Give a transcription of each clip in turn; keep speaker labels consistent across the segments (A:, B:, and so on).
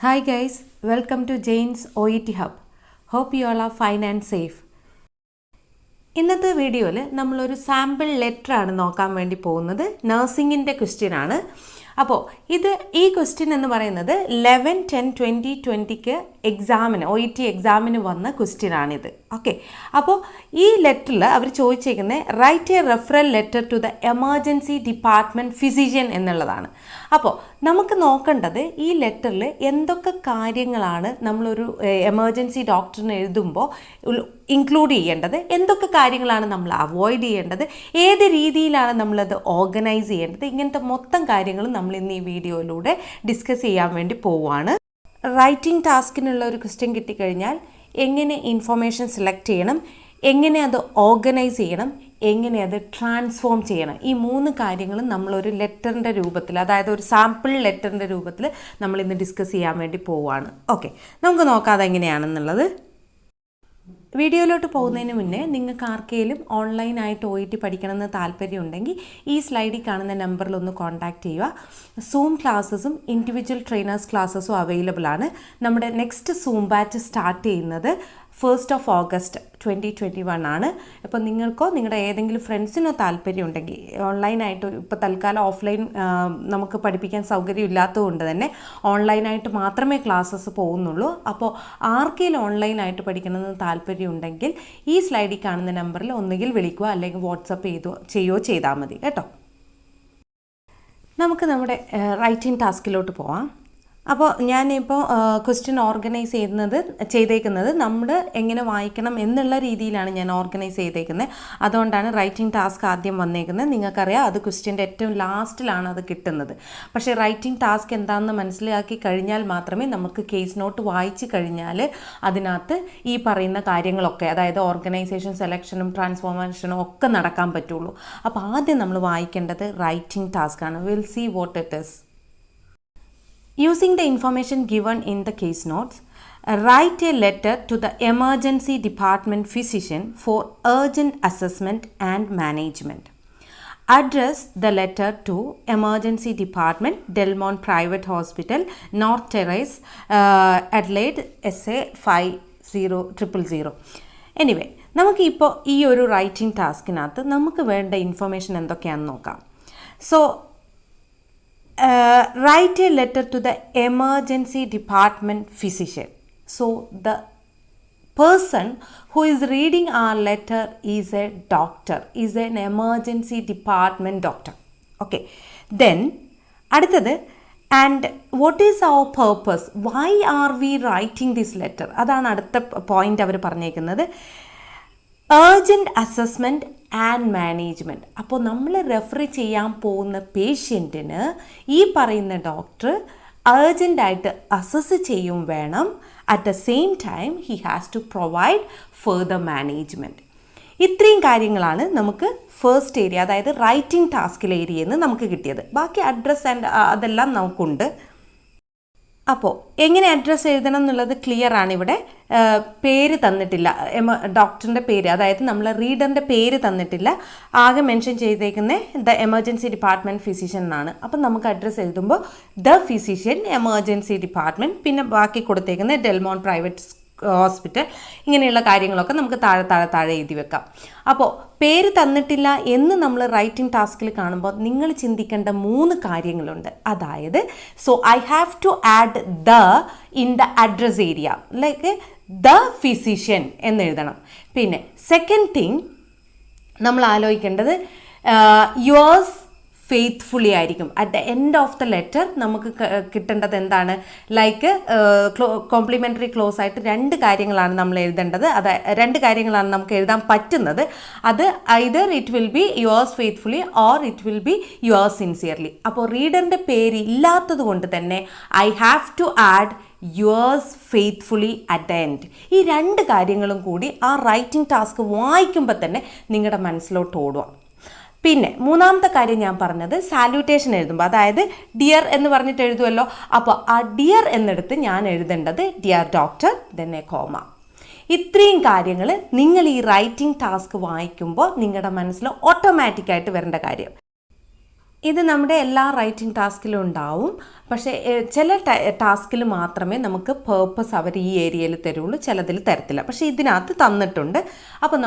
A: Hi guys, welcome to Jane's OET Hub. Hope you all are fine and safe. ഇന്നത്തെ വീഡിയോയിൽ നമ്മളൊരു sample letter ആണ് നോക്കാൻ വേണ്ടി പോകുന്നത്. നഴ്സിംഗിൻ്റെ ക്വസ്റ്റ്യൻ ആണ്. അപ്പോൾ ഈ ക്വസ്റ്റ്യൻ എന്ന് പറയുന്നത് 11-10-2020 എക്സാമിന് OET എക്സാമിന് വന്ന ക്വസ്റ്റ്യൻ ആണിത്. ഓക്കെ, അപ്പോൾ ഈ ലെറ്ററിൽ അവർ ചോദിച്ചേക്കുന്നത് write a referral letter to the emergency department physician എന്നുള്ളതാണ്. അപ്പോൾ നമുക്ക് നോക്കേണ്ടത് ഈ ലെറ്ററിൽ എന്തൊക്കെ കാര്യങ്ങളാണ് നമ്മളൊരു എമർജൻസി ഡോക്ടറിന് എഴുതുമ്പോൾ ഇൻക്ലൂഡ് ചെയ്യേണ്ടത്, എന്തൊക്കെ കാര്യങ്ങളാണ് നമ്മൾ അവോയ്ഡ് ചെയ്യേണ്ടത്, ഏത് രീതിയിലാണ് നമ്മളത് ഓർഗനൈസ് ചെയ്യേണ്ടത്, ഇങ്ങനത്തെ മൊത്തം കാര്യങ്ങളും നമ്മൾ ഇന്ന് ഈ വീഡിയോയിലൂടെ ഡിസ്കസ് ചെയ്യാൻ വേണ്ടി പോവുകയാണ്. റൈറ്റിംഗ് ടാസ്കിനുള്ള ഒരു ക്വസ്റ്റ്യൻ കിട്ടിക്കഴിഞ്ഞാൽ എങ്ങനെ ഇൻഫർമേഷൻ സെലക്ട് ചെയ്യണം, എങ്ങനെ അത് ഓർഗനൈസ് ചെയ്യണം, എങ്ങനെ അത് ട്രാൻസ്ഫോം ചെയ്യണം, ഈ 3 കാര്യങ്ങളും നമ്മളൊരു ലെറ്ററിൻ്റെ രൂപത്തിൽ, അതായത് ഒരു സാമ്പിൾ ലെറ്ററിൻ്റെ രൂപത്തിൽ നമ്മളിന്ന് ഡിസ്കസ് ചെയ്യാൻ വേണ്ടി പോവുകയാണ്. ഓക്കെ, നമുക്ക് നോക്കാം അതെങ്ങനെയാണെന്നുള്ളത്. വീഡിയോയിലോട്ട് പോകുന്നതിന് മുന്നേ നിങ്ങൾക്ക് ആർക്കെങ്കിലും ഓൺലൈനായിട്ട് OET പഠിക്കണമെന്ന് താല്പര്യമുണ്ടെങ്കിൽ ഈ സ്ലൈഡിൽ കാണുന്ന നമ്പറിലൊന്ന് കോൺടാക്റ്റ് ചെയ്യുക. സൂം ക്ലാസ്സസും ഇൻഡിവിജ്വൽ ട്രെയിനേഴ്സ് ക്ലാസ്സസും അവൈലബിൾ ആണ്. നമ്മുടെ നെക്സ്റ്റ് സൂം ബാച്ച് സ്റ്റാർട്ട് ചെയ്യുന്നത് 1st of August 2021 ആണ്. ഇപ്പോൾ നിങ്ങൾക്കോ നിങ്ങളുടെ ഏതെങ്കിലും ഫ്രണ്ട്സിനോ താല്പര്യമുണ്ടെങ്കിൽ, ഓൺലൈനായിട്ട് ഇപ്പോൾ തൽക്കാലം ഓഫ്ലൈൻ നമുക്ക് പഠിപ്പിക്കാൻ സൗകര്യം ഇല്ലാത്തതുകൊണ്ട് തന്നെ ഓൺലൈനായിട്ട് മാത്രമേ ക്ലാസ്സസ് പോകുന്നുള്ളൂ. അപ്പോൾ ആർക്കെങ്കിലും ഓൺലൈനായിട്ട് പഠിക്കണമെന്ന് താല്പര്യമുണ്ടെങ്കിൽ ഈ സ്ലൈഡിൽ കാണുന്ന നമ്പറിൽ ഒന്നുകിൽ വിളിക്കുക അല്ലെങ്കിൽ വാട്സപ്പ് ചെയ്താൽ മതി കേട്ടോ. നമുക്ക് നമ്മുടെ റൈറ്റിംഗ് ടാസ്കിലോട്ട് പോവാം. അപ്പോൾ ഞാനിപ്പോൾ ക്വസ്റ്റ്യൻ ഓർഗനൈസ് ചെയ്തേക്കുന്നത് നമ്മൾ എങ്ങനെ വായിക്കണം എന്നുള്ള രീതിയിലാണ് ഞാൻ ഓർഗനൈസ് ചെയ്തേക്കുന്നത്. അതുകൊണ്ടാണ് റൈറ്റിംഗ് ടാസ്ക് ആദ്യം വന്നേക്കുന്നത്. നിങ്ങൾക്കറിയാം അത് ക്വസ്റ്റ്യൻ്റെ ഏറ്റവും ലാസ്റ്റിലാണ് അത് കിട്ടുന്നത്. പക്ഷേ റൈറ്റിംഗ് ടാസ്ക് എന്താണെന്ന് മനസ്സിലാക്കി കഴിഞ്ഞാൽ മാത്രമേ നമുക്ക് കേസ് നോട്ട് വായിച്ച് കഴിഞ്ഞാൽ അതിനകത്ത് ഈ പറയുന്ന കാര്യങ്ങളൊക്കെ, അതായത് ഓർഗനൈസേഷൻ, സെലക്ഷനും ട്രാൻസ്ഫോർമേഷനും ഒക്കെ നടക്കാൻ പറ്റുള്ളൂ. അപ്പോൾ ആദ്യം നമ്മൾ വായിക്കേണ്ടത് റൈറ്റിംഗ് ടാസ്ക്കാണ്. Will see what it is. Using the information given in the case notes, write a letter to the emergency department physician for urgent assessment and management. Address the letter to Emergency Department, Delmont Private Hospital, North Terrace, Adelaide, SA 50000. Anyway, നമുക്കിപ്പോൾ ഈ ഒരു writing ടാസ്കിനകത്ത് നമുക്ക് വേണ്ട information എന്തൊക്കെയാണെന്ന് നോക്കാം. So write a letter to the emergency department physician. So the person who is reading our letter is a doctor, is an emergency department doctor. Okay, then അടുത്തത്, and what is our purpose, why are we writing this letter? അതാണ് അടുത്ത point അവർ പറഞ്ഞേക്കുന്നത്. urgent assessment and management. അപ്പോൾ നമ്മൾ refer ചെയ്യാൻ പോകുന്ന പേഷ്യൻറ്റിന് ഈ പറയുന്ന ഡോക്ടർ അർജൻറ്റായിട്ട് അസസ് ചെയ്യും വേണം. At the same time he has to provide further management. ഇത്രയും കാര്യങ്ങളാണ് നമുക്ക് ഫസ്റ്റ് ഏരിയ, അതായത് റൈറ്റിംഗ് ടാസ്കിൽ ഏരിയയിൽ നിന്ന് നമുക്ക് കിട്ടിയത്. ബാക്കി അഡ്രസ്സ് ആൻഡ് അതെല്ലാം നമുക്കുണ്ട്. അപ്പോൾ എങ്ങനെ അഡ്രസ്സ് എഴുതണം എന്നുള്ളത് ക്ലിയർ ആണ്. ഇവിടെ പേര് തന്നിട്ടില്ല, ഡോക്ടറിൻ്റെ പേര്, അതായത് നമ്മൾ റീഡറിൻ്റെ പേര് തന്നിട്ടില്ല. ആകെ മെൻഷൻ ചെയ്തേക്കുന്നത് ദ എമർജൻസി ഡിപ്പാർട്ട്മെൻറ്റ് ഫിസിഷ്യൻ എന്നാണ്. അപ്പം നമുക്ക് അഡ്രസ്സ് എഴുതുമ്പോൾ ദ ഫിസിഷ്യൻ, എമർജൻസി ഡിപ്പാർട്ട്മെൻറ്റ്, പിന്നെ ബാക്കി കൊടുത്തേക്കുന്നത് ഡെൽമോണ്ട് പ്രൈവറ്റ് ഹോസ്പിറ്റൽ, ഇങ്ങനെയുള്ള കാര്യങ്ങളൊക്കെ നമുക്ക് താഴെ എഴുതി വെക്കാം. അപ്പോൾ പേര് തന്നിട്ടില്ല എന്ന് നമ്മൾ റൈറ്റിംഗ് ടാസ്കിൽ കാണുമ്പോൾ നിങ്ങൾ ചിന്തിക്കേണ്ട 3 കാര്യങ്ങളുണ്ട്. അതായത് so I have to add the in the address area, like the physician എന്നെഴുതണം. പിന്നെ സെക്കൻഡ് തിങ് നമ്മൾ ആലോചിക്കേണ്ടത് യുവേഴ്സ് ഫെയ്ത്ത്ഫുള്ളി ആയിരിക്കും. At the end of the letter നമുക്ക് കിട്ടേണ്ടത് എന്താണ്, ലൈക്ക് കോംപ്ലിമെൻ്ററി ക്ലോസ് ആയിട്ട് 2 കാര്യങ്ങളാണ് നമ്മൾ എഴുതേണ്ടത്. 2 കാര്യങ്ങളാണ് നമുക്ക് എഴുതാൻ പറ്റുന്നത്. അത് either it will be yours faithfully or it will be yours sincerely. അപ്പോൾ റീഡറിൻ്റെ പേര് ഇല്ലാത്തത് കൊണ്ട് തന്നെ I have to add yours faithfully at the end. ഈ 2 കാര്യങ്ങളും കൂടി ആ റൈറ്റിംഗ് ടാസ്ക് വായിക്കുമ്പോൾ തന്നെ നിങ്ങളുടെ മനസ്സിലോട്ട് ഓടുക. പിന്നെ 3ാമത്തെ കാര്യം ഞാൻ പറഞ്ഞത് സാല്യൂട്ടേഷൻ എഴുതുമ്പോൾ, അതായത് ഡിയർ എന്ന് പറഞ്ഞിട്ട് എഴുതുമല്ലോ, അപ്പോൾ ആ ഡിയർ എന്നെടുത്ത് ഞാൻ എഴുതേണ്ടത് dear doctor then A comma. ഇത്രയും കാര്യങ്ങൾ നിങ്ങൾ ഈ റൈറ്റിംഗ് ടാസ്ക് വായിക്കുമ്പോൾ നിങ്ങളുടെ മനസ്സിൽ ഓട്ടോമാറ്റിക്കായിട്ട് വരേണ്ട കാര്യം. ഇത് നമ്മുടെ എല്ലാ റൈറ്റിംഗ് ടാസ്കിലും ഉണ്ടാവും. പക്ഷേ ചില ടാസ്കിൽ മാത്രമേ നമുക്ക് പേർപ്പസ് അവർ ഈ ഏരിയയിൽ തരുള്ളൂ, ചിലതിൽ തരത്തില്ല. പക്ഷേ ഇതിനകത്ത് തന്നിട്ടുണ്ട്. അപ്പോൾ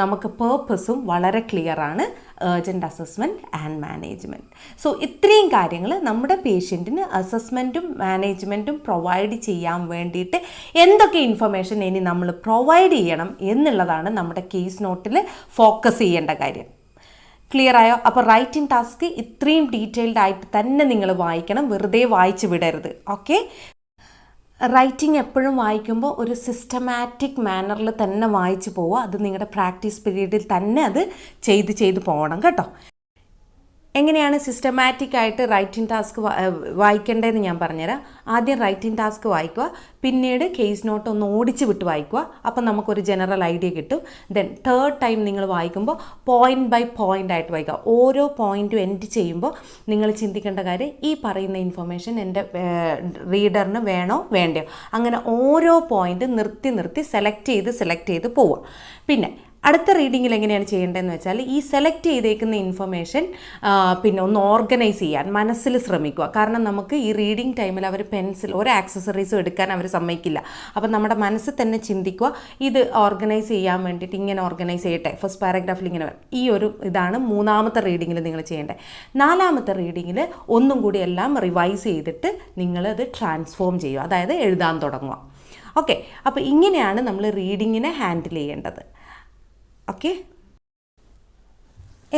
A: നമുക്ക് പേർപ്പസും വളരെ ക്ലിയറാണ്, urgent assessment and management. So ഇത്രയും കാര്യങ്ങൾ നമ്മുടെ പേഷ്യൻറ്റിന് അസസ്മെൻറ്റും മാനേജ്മെൻറ്റും പ്രൊവൈഡ് ചെയ്യാൻ വേണ്ടിയിട്ട് എന്തൊക്കെ ഇൻഫർമേഷൻ ഇനി നമ്മൾ പ്രൊവൈഡ് ചെയ്യണം എന്നുള്ളതാണ് നമ്മുടെ കേസ് നോട്ടിൽ ഫോക്കസ് ചെയ്യേണ്ട കാര്യം. ക്ലിയർ ആയോ? അപ്പോൾ റൈറ്റിംഗ് ടാസ്ക് ഇത്രയും ഡീറ്റെയിൽഡ് ആയിട്ട് തന്നെ നിങ്ങൾ വായിക്കണം, വെറുതെ വായിച്ച് വിടരുത്. ഓക്കെ, റൈറ്റിംഗ് എപ്പോഴും വായിക്കുമ്പോൾ ഒരു സിസ്റ്റമാറ്റിക് മാനറിൽ തന്നെ വായിച്ച് പോവുക. അത് നിങ്ങളുടെ പ്രാക്ടീസ് പീരീഡിൽ തന്നെ അത് ചെയ്ത് പോകണം കേട്ടോ. എങ്ങനെയാണ് സിസ്റ്റമാറ്റിക് ആയിട്ട് റൈറ്റിംഗ് ടാസ്ക് വായിക്കേണ്ടതെന്ന് ഞാൻ പറഞ്ഞുതരാം. ആദ്യം റൈറ്റിംഗ് ടാസ്ക് വായിക്കുക, പിന്നീട് കേസ് നോട്ട് ഒന്ന് ഓടിച്ച് വിട്ട് വായിക്കുക. അപ്പം നമുക്കൊരു ജനറൽ ഐഡിയ കിട്ടും. ദെൻ തേർഡ് ടൈം നിങ്ങൾ വായിക്കുമ്പോൾ പോയിൻ്റ് ബൈ പോയിൻ്റ് ആയിട്ട് വായിക്കുക. ഓരോ പോയിൻറ്റും എൻഡ് ചെയ്യുമ്പോൾ നിങ്ങൾ ചിന്തിക്കേണ്ട കാര്യം, ഈ പറയുന്ന ഇൻഫർമേഷൻ എൻ്റെ റീഡറിന് വേണോ വേണ്ടയോ, അങ്ങനെ ഓരോ പോയിൻ്റ് നിർത്തി സെലക്ട് ചെയ്ത് പോവുക. പിന്നെ അടുത്ത റീഡിങ്ങിൽ എങ്ങനെയാണ് ചെയ്യേണ്ടതെന്ന് വെച്ചാൽ, ഈ സെലക്ട് ചെയ്തേക്കുന്ന ഇൻഫർമേഷൻ പിന്നെ ഒന്ന് ഓർഗനൈസ് ചെയ്യാൻ മനസ്സിൽ ശ്രമിക്കുക. കാരണം നമുക്ക് ഈ റീഡിങ് ടൈമിൽ അവർ പെൻസിൽ ഒരു ആക്സസറീസും എടുക്കാൻ അവർ സമ്മതിക്കില്ല. അപ്പം നമ്മുടെ മനസ്സിൽ തന്നെ ചിന്തിക്കുക, ഇത് ഓർഗനൈസ് ചെയ്യാൻ വേണ്ടിയിട്ട് ഇങ്ങനെ ഓർഗനൈസ് ചെയ്യട്ടെ, ഫസ്റ്റ് പാരഗ്രാഫിൽ ഇങ്ങനെ. ഈ ഒരു ഇതാണ് മൂന്നാമത്തെ റീഡിങ്ങിൽ നിങ്ങൾ ചെയ്യേണ്ടത്. നാലാമത്തെ റീഡിങ്ങിൽ ഒന്നും കൂടി എല്ലാം റിവൈസ് ചെയ്തിട്ട് നിങ്ങളത് ട്രാൻസ്ഫോം ചെയ്യുക, അതായത് എഴുതാൻ തുടങ്ങുക. ഓക്കെ, അപ്പോൾ ഇങ്ങനെയാണ് നമ്മൾ റീഡിങ്ങിനെ ഹാൻഡിൽ ചെയ്യേണ്ടത്. ഓക്കെ,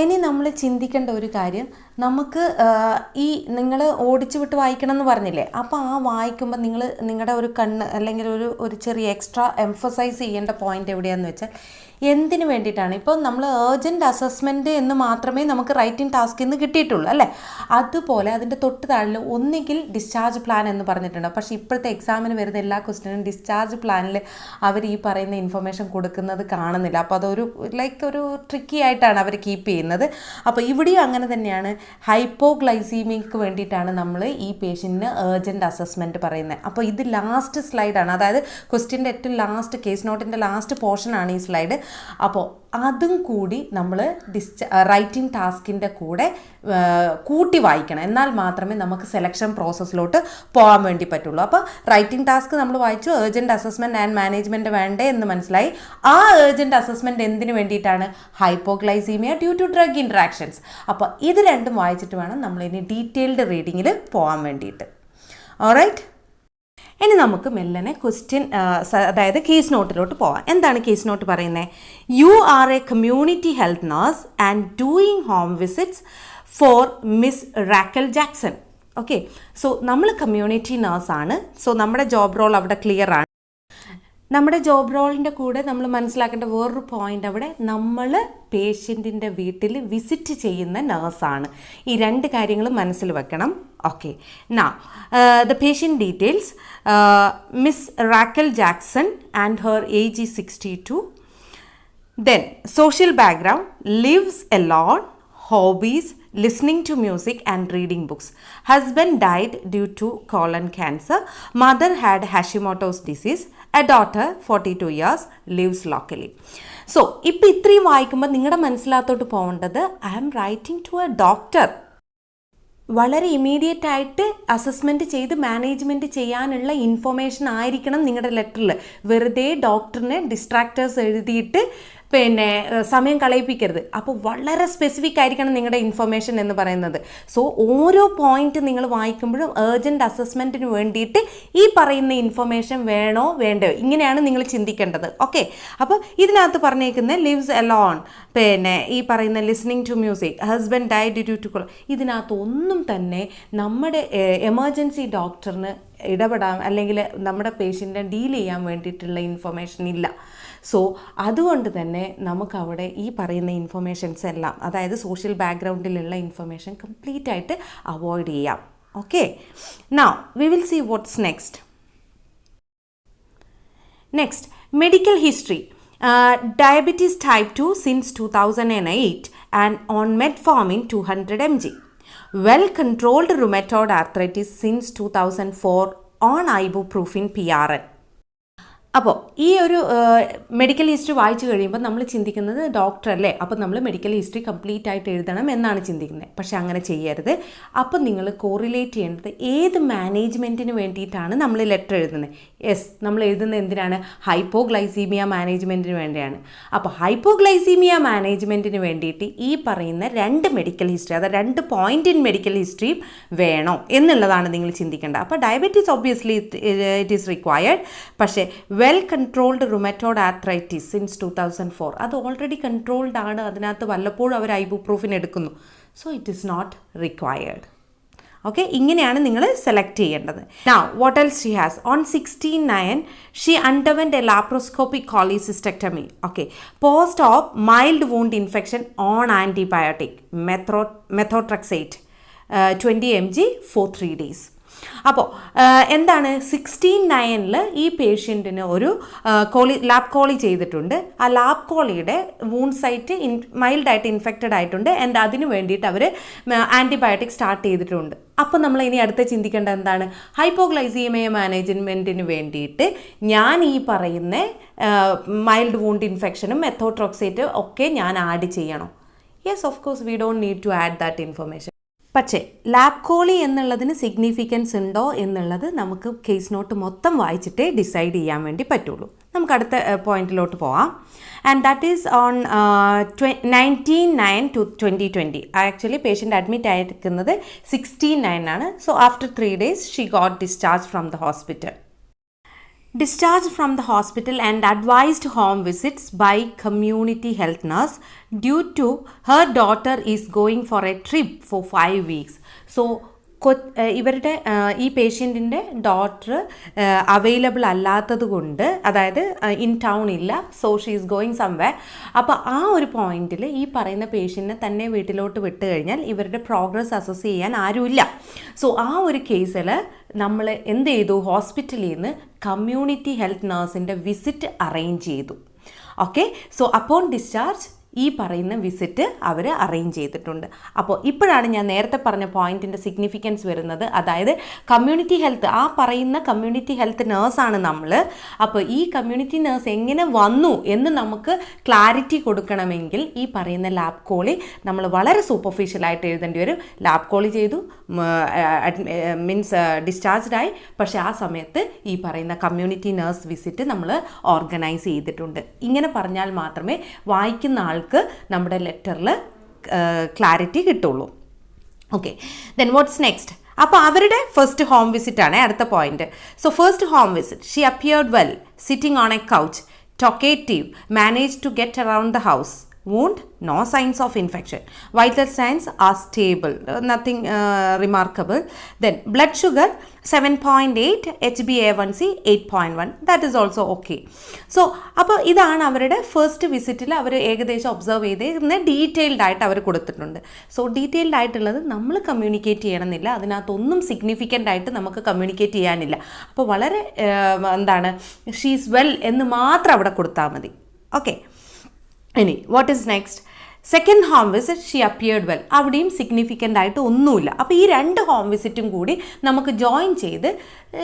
A: ഇനി നമ്മൾ ചിന്തിക്കേണ്ട ഒരു കാര്യം, നമുക്ക് ഈ നിങ്ങൾ ഓടിച്ചു വിട്ട് വായിക്കണം എന്ന് പറഞ്ഞില്ലേ, അപ്പോൾ ആ വായിക്കുമ്പോൾ നിങ്ങളുടെ ഒരു കണ്ണ് അല്ലെങ്കിൽ ഒരു ചെറിയ എക്സ്ട്രാ എംഫസൈസ് ചെയ്യേണ്ട പോയിൻ്റ് എവിടെയാണെന്ന് വെച്ചാൽ, എന്തിനു വേണ്ടിയിട്ടാണ് ഇപ്പോൾ നമ്മൾ ഏർജൻറ്റ് അസസ്മെൻറ്റ് എന്ന് മാത്രമേ നമുക്ക് റൈറ്റിംഗ് ടാസ്കിൽ നിന്ന് കിട്ടിയിട്ടുള്ളൂ അല്ലേ. അതുപോലെ അതിൻ്റെ തൊട്ട് താഴെ ഒന്നുകിൽ ഡിസ്ചാർജ് പ്ലാൻ എന്ന് പറഞ്ഞിട്ടുണ്ട്. പക്ഷേ ഇപ്പോഴത്തെ എക്സാമിന് വരുന്ന എല്ലാ ക്വസ്റ്റ്യനും ഡിസ്ചാർജ് പ്ലാനിൽ അവർ ഈ പറയുന്ന ഇൻഫർമേഷൻ കൊടുക്കുന്നത് കാണുന്നില്ല. അപ്പോൾ അതൊരു ഒരു ട്രിക്കി ആയിട്ടാണ് അവർ കീപ്പ് ചെയ്യുന്നത്. അപ്പോൾ ഇവിടെയും അങ്ങനെ തന്നെയാണ്. ഹൈപ്പോഗ്ലൈസീമിക്ക് വേണ്ടിയിട്ടാണ് നമ്മൾ ഈ പേഷ്യൻറ്റിന് ഏർജൻറ്റ് അസസ്മെൻറ്റ് പറയുന്നത്. അപ്പോൾ ഇത് ലാസ്റ്റ് സ്ലൈഡാണ്, അതായത് ക്വസ്റ്റ്യൻ്റെ ഏറ്റവും ലാസ്റ്റ്, കേസ് നോട്ടിൻ്റെ ലാസ്റ്റ് പോർഷനാണ് ഈ സ്ലൈഡ്. അപ്പോൾ അതും കൂടി നമ്മൾ റൈറ്റിംഗ് ടാസ്കിൻ്റെ കൂടെ കൂട്ടി വായിക്കണം, എന്നാൽ മാത്രമേ നമുക്ക് സെലക്ഷൻ പ്രോസസ്സിലോട്ട് പോകാൻ വേണ്ടി പറ്റുള്ളൂ. അപ്പോൾ റൈറ്റിംഗ് ടാസ്ക് നമ്മൾ വായിച്ചു, ഏർജൻറ്റ് അസസ്മെൻറ്റ് ആൻഡ് മാനേജ്മെൻറ്റ് വേണ്ടേ എന്ന് മനസ്സിലായി. ആ ഏർജൻറ്റ് അസസ്മെൻറ്റ് എന്തിനു വേണ്ടിയിട്ടാണ്? Hypoglycaemia due to drug interactions. അപ്പോൾ ഇത് രണ്ടും വായിച്ചിട്ട് വേണം നമ്മളിനി ഡീറ്റെയിൽഡ് റീഡിങ്ങിൽ പോകാൻ വേണ്ടിയിട്ട്. ഓൾറൈറ്റ്, ഇനി നമുക്ക് മെല്ലനെ ക്വസ്റ്റ്യൻ, അതായത് കേസ് നോട്ടിലോട്ട് പോവാം. എന്താണ് കേസ് നോട്ട് പറയുന്നത്? You are a community health nurse and doing home visits for miss Rachel Jackson. Okay, so നമ്മൾ കമ്മ്യൂണിറ്റി നഴ്സാണ്. സോ നമ്മുടെ ജോബ് റോൾ അവിടെ ക്ലിയർ ആണ്. നമ്മുടെ ജോബ് റോളിൻ്റെ കൂടെ നമ്മൾ മനസ്സിലാക്കേണ്ട വേറൊരു പോയിൻ്റ്, അവിടെ നമ്മൾ പേഷ്യൻറ്റിൻ്റെ വീട്ടിൽ വിസിറ്റ് ചെയ്യുന്ന നഴ്സാണ്. ഈ രണ്ട് കാര്യങ്ങൾ മനസ്സിൽ വെക്കണം. Okay, now the patient details, Miss Raquel Jackson and her age is 62. Then social background, lives alone, hobbies, listening to music and reading books. Husband died due to colon cancer. Mother had Hashimoto's disease. A daughter 42 years, lives locally. So ഇപ്പോൾ ഇത്രയും വായിക്കുമ്പോൾ നിങ്ങളുടെ മനസ്സിലാത്തോട്ട് പോകേണ്ടത്, I am writing to a doctor. വളരെ immediate ആയിട്ട് assessment ചെയ്ത് management ചെയ്യാനുള്ള ഇൻഫർമേഷൻ ആയിരിക്കണം നിങ്ങളുടെ ലെറ്ററിൽ. വെറുതെ ഡോക്ടറിനെ ഡിസ്ട്രാക്ടേഴ്സ് എഴുതിയിട്ട് പിന്നെ സമയം കളയിപ്പിക്കരുത്. അപ്പോൾ വളരെ സ്പെസിഫിക് ആയിരിക്കണം നിങ്ങളുടെ ഇൻഫർമേഷൻ എന്ന് പറയുന്നത്. സോ ഓരോ പോയിന്റ് നിങ്ങൾ വായിക്കുമ്പോഴും ഏർജൻറ്റ് അസസ്മെൻറ്റിന് വേണ്ടിയിട്ട് ഈ പറയുന്ന ഇൻഫർമേഷൻ വേണോ വേണ്ടയോ, ഇങ്ങനെയാണ് നിങ്ങൾ ചിന്തിക്കേണ്ടത്. ഓക്കെ, അപ്പോൾ ഇതിനകത്ത് പറഞ്ഞേക്കുന്ന ലിവ്സ് അലോൺ, പിന്നെ ഈ പറയുന്ന listening to music, husband died due to cholera, ഇതിനകത്തൊന്നും തന്നെ നമ്മുടെ എമർജൻസി ഡോക്ടറിന് ഇടപെടാൻ അല്ലെങ്കിൽ നമ്മുടെ പേഷ്യൻറ്റിനെ ഡീൽ ചെയ്യാൻ വേണ്ടിയിട്ടുള്ള ഇൻഫർമേഷൻ ഇല്ല. സോ അതുകൊണ്ട് തന്നെ നമുക്കവിടെ ഈ പറയുന്ന ഇൻഫർമേഷൻസ് എല്ലാം, അതായത് സോഷ്യൽ ബാക്ക്ഗ്രൗണ്ടിലുള്ള ഇൻഫർമേഷൻ കംപ്ലീറ്റ് ആയിട്ട് അവോയ്ഡ് ചെയ്യാം. Okay, now we will see what's next. Medical history. Diabetes type 2 since 2008 and on metformin 200 mg. Well controlled rheumatoid arthritis since 2004 on ibuprofen PRN. അപ്പോൾ ഈ ഒരു മെഡിക്കൽ ഹിസ്റ്ററി വായിച്ചു കഴിയുമ്പോൾ നമ്മൾ ചിന്തിക്കുന്നത് ഡോക്ടർ അല്ലേ, അപ്പോൾ നമ്മൾ മെഡിക്കൽ ഹിസ്റ്ററി കംപ്ലീറ്റ് ആയിട്ട് എഴുതണം എന്നാണ് ചിന്തിക്കുന്നത്. പക്ഷേ അങ്ങനെ ചെയ്യരുത്. അപ്പോൾ നിങ്ങൾ കോറിലേറ്റ് ചെയ്യേണ്ടത് ഏത് മാനേജ്മെൻറ്റിന് വേണ്ടിയിട്ടാണ് നമ്മൾ ലെറ്റർ എഴുതുന്നത്. യെസ്, നമ്മൾ എഴുതുന്നത് എന്തിനാണ്? ഹൈപ്പോഗ്ലൈസീമിയ മാനേജ്മെൻറ്റിന് വേണ്ടിയാണ്. അപ്പോൾ ഹൈപ്പോഗ്ലൈസീമിയ മാനേജ്മെൻറ്റിന് വേണ്ടിയിട്ട് ഈ പറയുന്ന 2 മെഡിക്കൽ ഹിസ്റ്ററി, അതായത് 2 പോയിൻ്റ് ഇൻ മെഡിക്കൽ ഹിസ്റ്ററിയും വേണോ എന്നുള്ളതാണ് നിങ്ങൾ ചിന്തിക്കേണ്ടത്. അപ്പോൾ diabetes obviously it is required. പക്ഷേ well controlled rheumatoid arthritis since 2004 അത് ഓൾറെഡി കൺട്രോൾഡ് ആണ്. അതിനകത്ത് വല്ലപ്പോഴും അവർ ഐബുപ്രൂഫിൻ എടുക്കുന്നു. So it is not required. Okay, ഇങ്ങനെയാണ് നിങ്ങൾ സെലക്ട് ചെയ്യേണ്ടത്. Now what else she has? On 16/9 she underwent a laparoscopic cholecystectomy. Okay, post of mild wound infection on antibiotic methotrexate 20 mg for 3 days. അപ്പോൾ എന്താണ് 16/9 ഈ പേഷ്യൻറ്റിന് ഒരു ലാബ് കോളി ചെയ്തിട്ടുണ്ട്. ആ lab കോളിയുടെ wound site മൈൽഡായിട്ട് infected ആയിട്ടുണ്ട്. ആൻഡ് അതിന് വേണ്ടിയിട്ട് അവർ ആൻറ്റിബയോട്ടിക് സ്റ്റാർട്ട് ചെയ്തിട്ടുണ്ട്. അപ്പോൾ നമ്മൾ ഇനി അടുത്ത് ചിന്തിക്കേണ്ടത് എന്താണ്? ഹൈപ്പോഗ്ലൈസീമിയ മാനേജ്മെൻറ്റിന് വേണ്ടിയിട്ട് ഞാൻ ഈ പറയുന്ന മൈൽഡ് വൂണ്ട് ഇൻഫെക്ഷനും മെത്തോട്രോക്സേറ്റ് ഒക്കെ ഞാൻ ആഡ് ചെയ്യണോ? Yes, of course we don't need to add that information. പക്ഷേ ലാബ് കോളി എന്നുള്ളതിന് സിഗ്നിഫിക്കൻസ് ഉണ്ടോ എന്നുള്ളത് നമുക്ക് കേസ് നോട്ട് മൊത്തം വായിച്ചിട്ടേ ഡിസൈഡ് ചെയ്യാൻ വേണ്ടി പറ്റുള്ളൂ. നമുക്ക് അടുത്ത പോയിന്റിലോട്ട് പോവാം. And that is on 19/9 2020. Actually patient admit ആയിരിക്കുന്നത് 16/9 ആണ്. So after 3 days she got discharge from the hospital. Discharged from the hospital and advised home visits by community health nurse due to her daughter is going for a trip for 5 weeks. So ഇവരുടെ ഈ പേഷ്യൻറ്റിൻ്റെ daughter available അല്ലാത്തത് കൊണ്ട്, അതായത് in town ഇല്ല, so she is going somewhere. അപ്പോൾ ആ ഒരു പോയിന്റിൽ ഈ പറയുന്ന പേഷ്യൻറ്റിനെ തന്നെ വീട്ടിലോട്ട് വിട്ട് കഴിഞ്ഞാൽ ഇവരുടെ പ്രോഗ്രസ് അസസ് ചെയ്യാൻ ആരുമില്ല. സോ ആ ഒരു കേസിൽ നമ്മൾ എന്ത് ചെയ്തു? ഹോസ്പിറ്റലിൽ നിന്ന് കമ്മ്യൂണിറ്റി ഹെൽത്ത് നഴ്സിൻ്റെ വിസിറ്റ് അറേഞ്ച് ചെയ്തു. ഓക്കെ, സോ അപ്പോൺ ഡിസ്ചാർജ് ഈ പറയുന്ന വിസിറ്റ് അവർ അറേഞ്ച് ചെയ്തിട്ടുണ്ട്. അപ്പോൾ ഇപ്പോഴാണ് ഞാൻ നേരത്തെ പറഞ്ഞ പോയിൻറ്റിൻ്റെ സിഗ്നിഫിക്കൻസ് വരുന്നത്. അതായത് കമ്മ്യൂണിറ്റി ഹെൽത്ത്, ആ പറയുന്ന കമ്മ്യൂണിറ്റി ഹെൽത്ത് നേഴ്സാണ് നമ്മൾ. അപ്പോൾ ഈ കമ്മ്യൂണിറ്റി നേഴ്സ് എങ്ങനെ വന്നു എന്ന് നമുക്ക് ക്ലാരിറ്റി കൊടുക്കണമെങ്കിൽ ഈ പറയുന്ന ലാബ് കോളി നമ്മൾ വളരെ സൂപ്പർഫിഷ്യലായിട്ട് എഴുതേണ്ടി വരും. ലാബ് കോളി ചെയ്തു, മീൻസ് ഡിസ്ചാർജ്ഡായി, പക്ഷേ ആ സമയത്ത് ഈ പറയുന്ന കമ്മ്യൂണിറ്റി നേഴ്സ് വിസിറ്റ് നമ്മൾ ഓർഗനൈസ് ചെയ്തിട്ടുണ്ട്. ഇങ്ങനെ പറഞ്ഞാൽ മാത്രമേ വായിക്കുന്ന ആൾക്ക് നമ്മുടെ ലെറ്ററിൽ ക്ലാരിറ്റി കിട്ടുള്ളൂ. Okay, then what's next? അപ്പോൾ അവരുടെ ഫസ്റ്റ് ഹോം വിസിറ്റ് ആണ് അടുത്ത point. So first home visit, she appeared well, sitting on a couch, talkative, manage to get around the house, wound, no signs of infection, vital signs are stable, nothing remarkable. Then blood sugar 7.8, HbA1c 8.1, that is also okay. So അപ്പോൾ ഇതാണ് അവരുടെ first വിസിറ്റിൽ അവർ ഏകദേശം observe ചെയ്ത് detailed ആയിട്ട് അവർ കൊടുത്തിട്ടുണ്ട്. So detailed ആയിട്ടുള്ളത് നമ്മൾ communicate ചെയ്യണമെന്നില്ല, അതിനകത്തൊന്നും സിഗ്നിഫിക്കൻ്റ് ആയിട്ട് നമുക്ക് കമ്മ്യൂണിക്കേറ്റ് ചെയ്യാനില്ല. അപ്പോൾ വളരെ എന്താണ്, ഷീസ് വെൽ എന്ന് മാത്രം അവിടെ കൊടുത്താൽ മതി. ഓക്കെ, ഇനി what is next? Second home visit, she appeared well. അവിടെയും സിഗ്നിഫിക്കൻ്റ് ആയിട്ട് ഒന്നുമില്ല. അപ്പോൾ ഈ 2 ഹോം വിസിറ്റും കൂടി നമുക്ക് ജോയിൻ ചെയ്ത്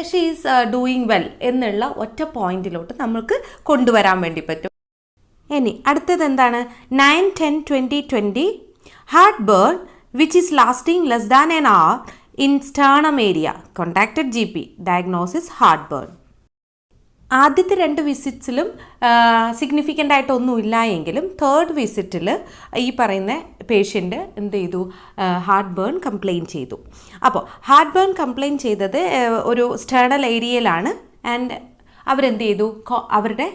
A: ഷീ ഈസ് ഡൂയിങ് വെൽ എന്നുള്ള ഒറ്റ പോയിന്റിലോട്ട് നമുക്ക് കൊണ്ടുവരാൻ വേണ്ടി പറ്റും. ഇനി അടുത്തത് എന്താണ്? 9/10/2020 heartburn which is lasting less than an hour in sternum area, contacted GP, diagnosis heart burn. ആദ്യത്തെ 2 വിസിറ്റ്സിലും സിഗ്നിഫിക്കൻ്റ് ആയിട്ടൊന്നും ഇല്ല എങ്കിലും തേർഡ് വിസിറ്റിൽ ഈ പറയുന്ന പേഷ്യൻ്റ് എന്ത് ചെയ്തു? ഹാർട്ട് ബേൺ കംപ്ലയിൻറ്റ് ചെയ്തു. അപ്പോൾ ഹാർട്ട് ബേൺ കംപ്ലയിൻറ്റ് ചെയ്തത് ഒരു സ്റ്റേർണൽ ഏരിയയിലാണ്. ആൻഡ് അവരെന്ത് ചെയ്തു? അവരുടെ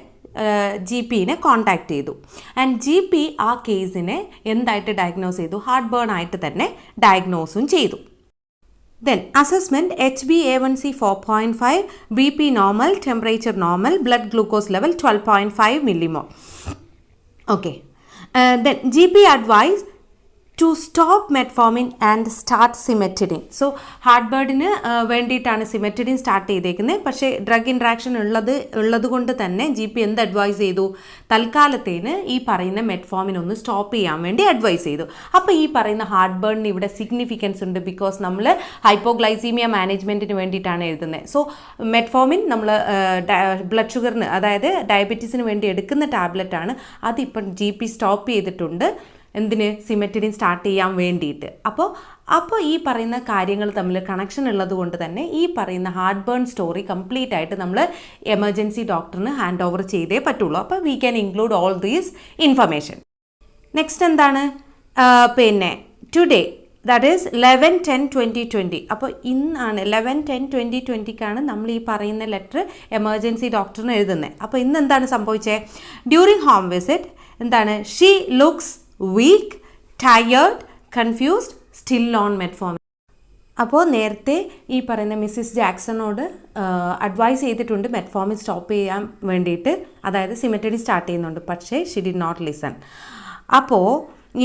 A: GPനെ കോൺടാക്റ്റ് ചെയ്തു. ആൻഡ് GP ആ കേസിനെ എന്തായിട്ട് ഡയഗ്നോസ് ചെയ്തു? ഹാർട്ട് ബേൺ ആയിട്ട് തന്നെ ഡയഗ്നോസും ചെയ്തു. Then assessment, HbA1c 4.5, BP normal, temperature normal, blood glucose level 12.5 millimole. Okay, then GP advice to stop metformin and start cimetidine. So heart ബേർഡിന് വേണ്ടിയിട്ടാണ് സിമെറ്റിഡിൻ സ്റ്റാർട്ട് ചെയ്തേക്കുന്നത്. പക്ഷേ ഡ്രഗ് ഇൻട്രാക്ഷൻ ഉള്ളത് കൊണ്ട് തന്നെ GP എന്ത് അഡ്വൈസ് ചെയ്തു? തൽക്കാലത്തേന് ഈ പറയുന്ന മെറ്റ്ഫോമിൻ ഒന്ന് സ്റ്റോപ്പ് ചെയ്യാൻ വേണ്ടി അഡ്വൈസ് ചെയ്തു. അപ്പോൾ ഈ പറയുന്ന ഹാർട്ട് ബേർഡിന് ഇവിടെ സിഗ്നിഫിക്കൻസ് ഉണ്ട്. ബിക്കോസ് നമ്മൾ ഹൈപ്പോഗ്ലൈസീമിയ മാനേജ്മെൻറ്റിന് വേണ്ടിയിട്ടാണ് എഴുതുന്നത്. സോ മെറ്റ്ഫോമിൻ നമ്മൾ ബ്ലഡ് ഷുഗറിന്, അതായത് ഡയബറ്റീസിന് വേണ്ടി എടുക്കുന്ന ടാബ്ലറ്റാണ്. അതിപ്പം GP സ്റ്റോപ്പ് ചെയ്തിട്ടുണ്ട്. എന്തിന്? സിമെറ്റിഡിൻ സ്റ്റാർട്ട് ചെയ്യാൻ വേണ്ടിയിട്ട്. അപ്പോൾ ഈ പറയുന്ന കാര്യങ്ങൾ തമ്മിൽ കണക്ഷൻ ഉള്ളത് കൊണ്ട് തന്നെ ഈ പറയുന്ന ഹാർട്ട് ബേൺ സ്റ്റോറി കംപ്ലീറ്റ് ആയിട്ട് നമ്മൾ എമർജൻസി ഡോക്ടറിന് ഹാൻഡ് ഓവർ ചെയ്തേ പറ്റുള്ളൂ. അപ്പോൾ we can include all these information. Next എന്താണ്? പിന്നെ ടുഡേ, ദാറ്റ് ഈസ് 11/10/2020. അപ്പോൾ ഇന്നാണ് 11/10/2020ക്കാണ് നമ്മൾ ഈ പറയുന്ന ലെറ്റർ എമർജൻസി ഡോക്ടറിന് എഴുതുന്നത്. അപ്പോൾ ഇന്ന് എന്താണ് സംഭവിച്ചത്? ഡ്യൂറിങ് ഹോം വിസിറ്റ് എന്താണ്? She looks weak, tired, confused, still on metformin. അപ്പോൾ നേരത്തെ ഈ പറയുന്ന മിസ്സിസ് ജാക്സണോട് അഡ്വൈസ് ചെയ്തിട്ടുണ്ട് മെറ്റ്ഫോമിൻ സ്റ്റോപ്പ് ചെയ്യാൻ വേണ്ടിയിട്ട്, അതായത് സിമെറ്റിഡിൻ സ്റ്റാർട്ട് ചെയ്യുന്നുണ്ട്. പക്ഷേ ഷി ഡിഡ് നോട്ട് ലിസൺ. അപ്പോൾ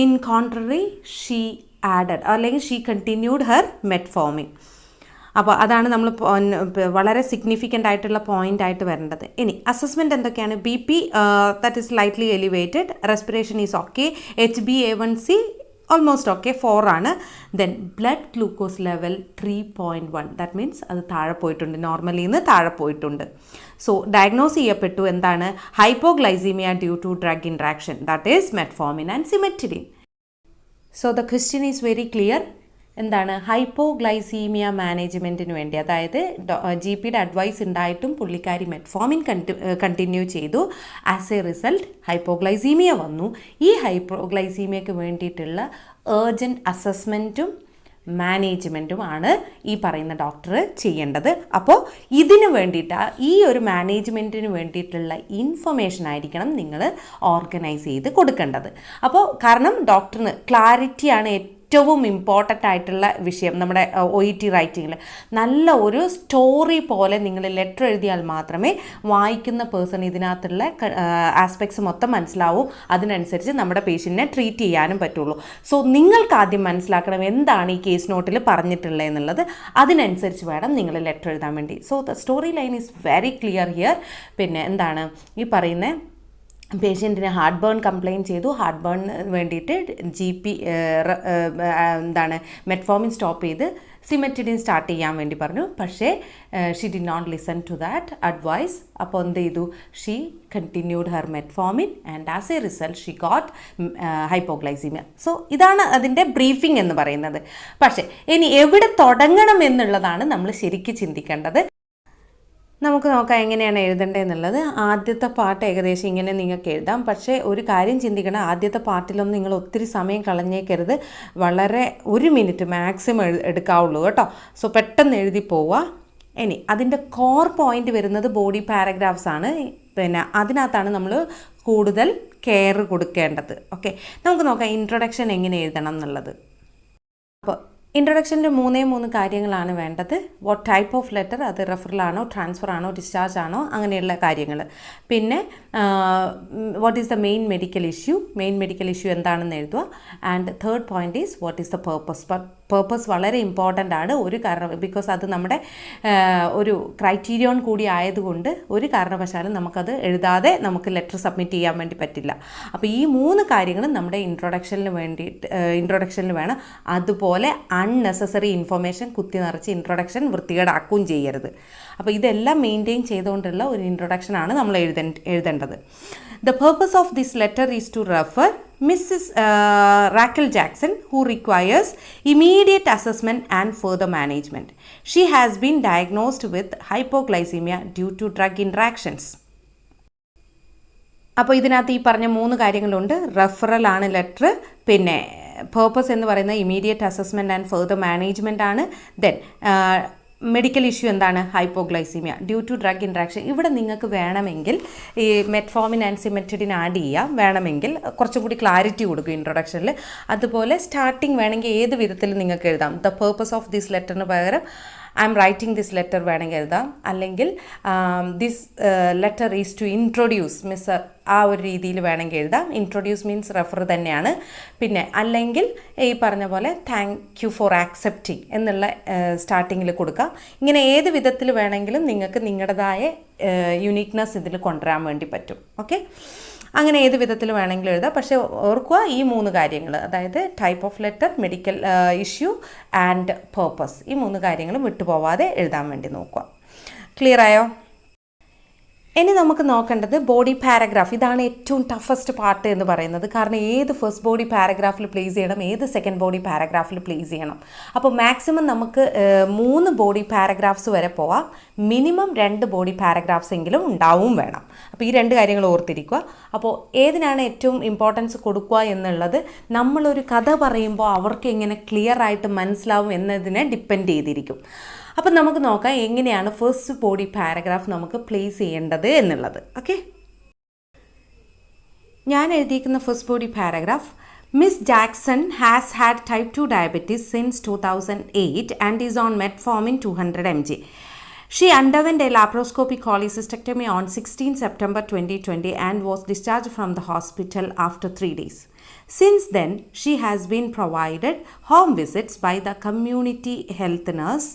A: ഇൻ കോൺട്രറി ഷീ ആഡഡ്, അല്ലെങ്കിൽ ഷീ കണ്ടിന്യൂഡ് ഹെർ മെറ്റ്ഫോമിൻ. അപ്പോൾ അതാണ് നമ്മൾ വളരെ സിഗ്നിഫിക്കൻ്റ് ആയിട്ടുള്ള പോയിൻ്റ് ആയിട്ട് വരേണ്ടത്. ഇനി അസസ്മെൻറ്റ് എന്തൊക്കെയാണ്? BP that is slightly elevated, respiration is okay, HbA1c almost okay 4 ആണ്. Then blood glucose level 3.1, that means അത് താഴെ പോയിട്ടുണ്ട്, നോർമലിൽ നിന്ന് താഴെ പോയിട്ടുണ്ട്. സോ ഡയഗ്നോസ് ചെയ്യപ്പെട്ടു എന്താണ്? Hypoglycaemia due to drug interaction, that is metformin and cimetidine. So the question is very clear. എന്താണ്? ഹൈപ്പോഗ്ലൈസീമിയ മാനേജ്മെൻറ്റിന് വേണ്ടി, അതായത് GPയുടെ അഡ്വൈസ് ഉണ്ടായിട്ടും പുള്ളിക്കാരി മെറ്റ്ഫോമിൻ കണ്ടിന്യൂ ചെയ്തു. ആസ് എ റിസൾട്ട് ഹൈപ്പോഗ്ലൈസീമിയ വന്നു. ഈ ഹൈപ്പോഗ്ലൈസീമിയക്ക് വേണ്ടിയിട്ടുള്ള ഏർജൻറ്റ് അസസ്മെൻറ്റും മാനേജ്മെൻറ്റുമാണ് ഈ പറയുന്ന ഡോക്ടർ ചെയ്യേണ്ടത്. അപ്പോൾ ഇതിന് വേണ്ടിയിട്ട്, ഈ ഒരു മാനേജ്മെൻറ്റിന് വേണ്ടിയിട്ടുള്ള ഇൻഫർമേഷൻ ആയിരിക്കണം നിങ്ങൾ ഓർഗനൈസ് ചെയ്ത് കൊടുക്കേണ്ടത്. അപ്പോൾ കാരണം ഡോക്ടറിന് ക്ലാരിറ്റിയാണ് ഏറ്റവും ഇമ്പോർട്ടൻ്റ് ആയിട്ടുള്ള വിഷയം. നമ്മുടെ OET റൈറ്റിങ്ങിൽ നല്ല ഒരു സ്റ്റോറി പോലെ നിങ്ങൾ ലെറ്റർ എഴുതിയാൽ മാത്രമേ വായിക്കുന്ന പേഴ്സൺ ഇതിനകത്തുള്ള ആസ്പെക്ട്സ് മൊത്തം മനസ്സിലാവും. അതിനനുസരിച്ച് നമ്മുടെ പേഷ്യൻറ്റിനെ ട്രീറ്റ് ചെയ്യാനും പറ്റുള്ളൂ. സോ നിങ്ങൾക്ക് ആദ്യം മനസ്സിലാക്കണം എന്താണ് ഈ കേസ് നോട്ടിൽ പറഞ്ഞിട്ടുള്ളത് എന്നുള്ളത്. അതിനനുസരിച്ച് വേണം നിങ്ങൾ ലെറ്റർ എഴുതാൻ വേണ്ടി. So the story line is very clear here. പിന്നെ എന്താണ് ഈ പറയുന്നത്? പേഷ്യൻറ്റിന് ഹാർട്ട് ബേൺ കംപ്ലയിൻറ്റ് ചെയ്തു. ഹാർട്ട് ബേണിന് വേണ്ടിയിട്ട് GP എന്താണ് മെറ്റ്ഫോമിൻ സ്റ്റോപ്പ് ചെയ്ത് സിമെറ്റിഡിൻ സ്റ്റാർട്ട് ചെയ്യാൻ വേണ്ടി പറഞ്ഞു. പക്ഷേ she did not listen to that advice. അപ്പോൾ എന്ത് ചെയ്തു? She continued her metformin and as a result she got hypoglycaemia. So ഇതാണ് അതിൻ്റെ ബ്രീഫിംഗ് എന്ന് പറയുന്നത്. പക്ഷേ ഇനി എവിടെ തുടങ്ങണം എന്നുള്ളതാണ് നമ്മൾ ശരിക്കും ചിന്തിക്കേണ്ടത്. നമുക്ക് നോക്കാം എങ്ങനെയാണ് എഴുതേണ്ടതെന്നുള്ളത്. ആദ്യത്തെ പാർട്ട് ഏകദേശം ഇങ്ങനെ നിങ്ങൾക്ക് എഴുതാം. പക്ഷേ ഒരു കാര്യം ചിന്തിക്കണം, ആദ്യത്തെ പാർട്ടിലൊന്നും നിങ്ങൾ ഒത്തിരി സമയം കളഞ്ഞേക്കരുത്. വളരെ 1 മിനിറ്റ് മാക്സിമം എടുക്കാവുള്ളൂ കേട്ടോ. സോ പെട്ടെന്ന് എഴുതി പോവുക. ഇനി അതിൻ്റെ കോർ പോയിൻ്റ് വരുന്നത് ബോഡി പാരഗ്രാഫ്സ് ആണ്. പിന്നെ അതിനകത്താണ് നമ്മൾ കൂടുതൽ കെയർ കൊടുക്കേണ്ടത്. ഓക്കെ, നമുക്ക് നോക്കാം ഇൻട്രൊഡക്ഷൻ എങ്ങനെ എഴുതണം എന്നുള്ളത്. അപ്പോൾ ഇൻട്രൊഡക്ഷനിൽ 3 കാര്യങ്ങളാണ് വേണ്ടത്. വാട്ട് ടൈപ്പ് ഓഫ് ലെറ്റർ, അത് റെഫറലാണോ, ട്രാൻസ്ഫർ ആണോ, ഡിസ്ചാർജ് ആണോ, അങ്ങനെയുള്ള കാര്യങ്ങൾ. പിന്നെ what is the main medical issue, main medical issue എന്താണെന്ന് എഴുതുക. And third point is what is the purpose. Purpose വളരെ ഇമ്പോർട്ടൻ്റ് ആണ്. ഒരു കാരണം, ബിക്കോസ് അത് നമ്മുടെ ഒരു ക്രൈറ്റീരിയോൺ കൂടി ആയതുകൊണ്ട് ഒരു കാരണവശാലും നമുക്കത് എഴുതാതെ നമുക്ക് ലെറ്റർ സബ്മിറ്റ് ചെയ്യാൻ വേണ്ടി പറ്റില്ല. അപ്പോൾ ഈ 3 കാര്യങ്ങളും നമ്മുടെ ഇൻട്രൊഡക്ഷനിൽ വേണം. അതുപോലെ അൺനെസസറി ഇൻഫർമേഷൻ കുത്തി നിറച്ച് ഇൻട്രൊഡക്ഷൻ വൃത്തികേടാക്കുകയും ചെയ്യരുത്. അപ്പോൾ ഇതെല്ലാം മെയിൻറ്റെയിൻ ചെയ്തുകൊണ്ടുള്ള ഒരു ഇൻട്രൊഡക്ഷനാണ് നമ്മൾ എഴുതേണ്ടത്. The purpose of this letter is to refer Mrs. Raquel Jackson, who requires immediate assessment and further management. She has been diagnosed with hypoglycemia due to drug interactions. അപ്പോൾ ഇതിനകത്ത് ഈ പറഞ്ഞ 3 കാര്യങ്ങളുണ്ട്. റെഫറൽ ആണ് ലെറ്റർ, പിന്നെ പേർപ്പസ് എന്ന് പറയുന്ന immediate assessment and further management ആണ്. ദെൻ മെഡിക്കൽ ഇഷ്യൂ എന്താണ്? Hypoglycaemia due to drug interaction. ഇവിടെ നിങ്ങൾക്ക് വേണമെങ്കിൽ ഈ മെറ്റ്ഫോമിൻ ആൻഡ് സിമെറ്റിഡിൻ ആഡ് ചെയ്യാം. വേണമെങ്കിൽ കുറച്ചും കൂടി ക്ലാരിറ്റി കൊടുക്കും ഇൻട്രൊഡക്ഷനിൽ. അതുപോലെ സ്റ്റാർട്ടിങ് വേണമെങ്കിൽ ഏത് വിധത്തിൽ നിങ്ങൾക്ക് എഴുതാം. ദ പേർപ്പസ് ഓഫ് ദിസ് ലെറ്ററിന് പകരം I am writing this letter വേണമെങ്കിൽ എഴുതാം. അല്ലെങ്കിൽ this letter is to introduce mister ആ ഒരു രീതിയിൽ വേണമെങ്കിൽ എഴുതാം. ഇൻട്രൊഡ്യൂസ് മീൻസ് റെഫർ തന്നെയാണ്. പിന്നെ അല്ലെങ്കിൽ ഈ പറഞ്ഞ പോലെ താങ്ക് യു ഫോർ ആക്സെപ്റ്റിംഗ് എന്നുള്ള സ്റ്റാർട്ടിങ്ങിൽ കൊടുക്കാം. ഇങ്ങനെ ഏത് വിധത്തിൽ വേണമെങ്കിലും നിങ്ങൾക്ക് നിങ്ങളുടേതായ യുണീക്നെസ് ഇതിൽ കൊണ്ടുവരാൻ വേണ്ടി പറ്റും. ഓക്കെ, അങ്ങനെ ഏത് വിധത്തിൽ വേണമെങ്കിലും എഴുതാം. പക്ഷേ ഓർക്കുക ഈ 3 കാര്യങ്ങൾ, അതായത് type of letter, medical issue and purpose, ഈ 3 കാര്യങ്ങളും വിട്ടുപോവാതെ എഴുതാൻ വേണ്ടി നോക്കുക. ക്ലിയർ ആയോ? ഇനി നമുക്ക് നോക്കേണ്ടത് ബോഡി പാരഗ്രാഫ്. ഇതാണ് ഏറ്റവും ടഫസ്റ്റ് പാർട്ട് എന്ന് പറയുന്നത്. കാരണം ഏത് ഫസ്റ്റ് ബോഡി പാരഗ്രാഫിൽ പ്ലേസ് ചെയ്യണം, ഏത് സെക്കൻഡ് ബോഡി പാരഗ്രാഫിൽ പ്ലേസ് ചെയ്യണം. അപ്പോൾ മാക്സിമം നമുക്ക് 3 ബോഡി പാരഗ്രാഫ്സ് വരെ പോവാം. മിനിമം 2 ബോഡി പാരഗ്രാഫ്സ് എങ്കിലും ഉണ്ടാവും വേണം. അപ്പോൾ ഈ 2 കാര്യങ്ങൾ ഓർത്തിരിക്കുക. അപ്പോൾ ഏതിനാണ് ഏറ്റവും ഇമ്പോർട്ടൻസ് കൊടുക്കുക എന്നുള്ളത് നമ്മളൊരു കഥ പറയുമ്പോൾ അവർക്ക് എങ്ങനെ ക്ലിയർ ആയിട്ട് മനസ്സിലാവും എന്നതിനെ ഡിപ്പെൻഡ് ചെയ്തിരിക്കും. അപ്പം നമുക്ക് നോക്കാം എങ്ങനെയാണ് ഫസ്റ്റ് ബോഡി പാരഗ്രാഫ് നമുക്ക് പ്ലേസ് ചെയ്യേണ്ടത് എന്നുള്ളത്. ഓക്കെ, ഞാൻ എഴുതിയിരിക്കുന്ന first body paragraph: miss Jackson has had type 2 diabetes since 2008 and is on metformin 200 mg. She underwent a laparoscopic cholecystectomy on 16 September 2020 and was discharged from the hospital after 3 days. Since then, she has been provided home visits by the community health nurse.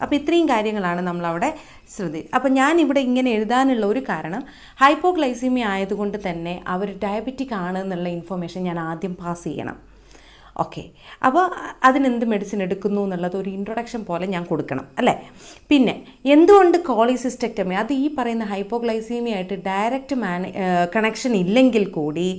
A: അപ്പോൾ ഇത്രയും കാര്യങ്ങളാണ് നമ്മളവിടെ അപ്പോൾ ഞാനിവിടെ ഇങ്ങനെ എഴുതാനുള്ള ഒരു കാരണം, ഹൈപ്പോഗ്ലൈസീമിയ ആയതുകൊണ്ട് തന്നെ അവർ ഡയബറ്റിക് ആണ് എന്നുള്ള ഇൻഫർമേഷൻ ഞാൻ ആദ്യം പാസ് ചെയ്യണം. ഓക്കെ, അപ്പോൾ അതിനെന്ത് മെഡിസിൻ എടുക്കുന്നു എന്നുള്ളത് ഒരു ഇൻട്രൊഡക്ഷൻ പോലെ ഞാൻ കൊടുക്കണം അല്ലേ. പിന്നെ എന്തുകൊണ്ട് കോളിസിസ്റ്റക്ടമി, അത് ഈ പറയുന്ന ഹൈപ്പോഗ്ലൈസീമിയ ആയിട്ട് ഡയറക്റ്റ് കണക്ഷൻ ഇല്ലെങ്കിൽ കൂടി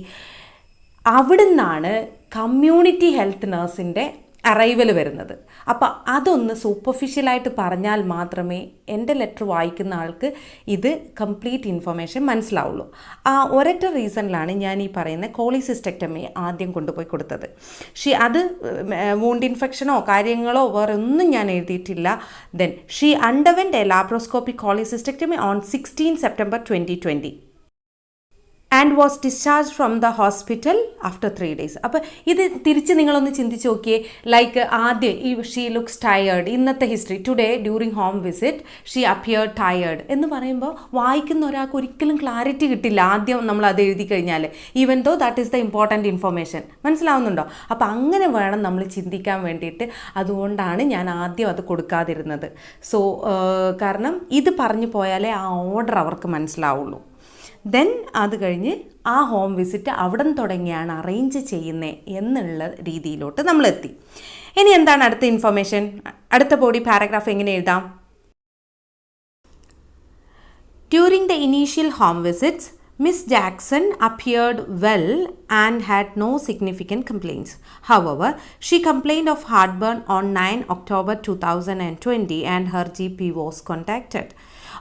A: അവിടെ നിന്നാണ് കമ്മ്യൂണിറ്റി ഹെൽത്ത് നഴ്സിൻ്റെ അറൈവൽ വരുന്നത്. അപ്പോൾ അതൊന്ന് സൂപ്പർഫിഷ്യലായിട്ട് പറഞ്ഞാൽ മാത്രമേ എൻ്റെ ലെറ്റർ വായിക്കുന്ന ആൾക്ക് ഇത് കംപ്ലീറ്റ് ഇൻഫർമേഷൻ മനസ്സിലാവുള്ളൂ. ആ ഒരൊറ്റ റീസണിലാണ് ഞാൻ ഈ പറയുന്ന കോളിസിസ്റ്റക്ടമി ആദ്യം കൊണ്ടുപോയി കൊടുത്തത്. അത് വൂണ്ട് ഇൻഫെക്ഷനോ കാര്യങ്ങളോ വേറെ ഒന്നും ഞാൻ എഴുതിയിട്ടില്ല. Then she underwent a laparoscopic cholecystectomy on 16 September 2020 and was discharge from the hospital after 3 days. അപ്പോൾ ഇത് തിരിച്ച് നിങ്ങളൊന്ന് ചിന്തിച്ച് നോക്കിയേ. ലൈക്ക് ആദ്യം ഈ ഷീ ലുക്സ് ടയേർഡ്, ഇന്നത്തെ history, today during home visit she appear tired എന്ന് പറയുമ്പോൾ വായിക്കുന്ന ഒരാൾക്ക് ഒരിക്കലും ക്ലാരിറ്റി കിട്ടില്ല ആദ്യം നമ്മൾ അത് എഴുതി കഴിഞ്ഞാൽ, even though that is the important information. മനസ്സിലാവുന്നുണ്ടോ? അപ്പോൾ അങ്ങനെ വേണം നമ്മൾ ചിന്തിക്കാൻ വേണ്ടിയിട്ട്. അതുകൊണ്ടാണ് ഞാൻ ആദ്യം അത് കൊടുക്കാതിരുന്നത്. സോ കാരണം ഇത് പറഞ്ഞു പോയാലേ ആ ഓർഡർ അവർക്ക് മനസ്സിലാവുള്ളൂ. ദെൻ അത് കഴിഞ്ഞ് ആ ഹോം വിസിറ്റ് അവിടെ നിന്ന് തുടങ്ങിയാണ് അറേഞ്ച് ചെയ്യുന്നത് എന്നുള്ള രീതിയിലോട്ട് നമ്മളെത്തി. ഇനി എന്താണ് അടുത്ത ഇൻഫർമേഷൻ? അടുത്ത ബോഡി പാരഗ്രാഫ് എങ്ങനെ എഴുതാം? During the initial home visits Miss Jackson appeared well and had no significant complaints. However, she complained of heartburn on 9 October 2020 and her GP was contacted.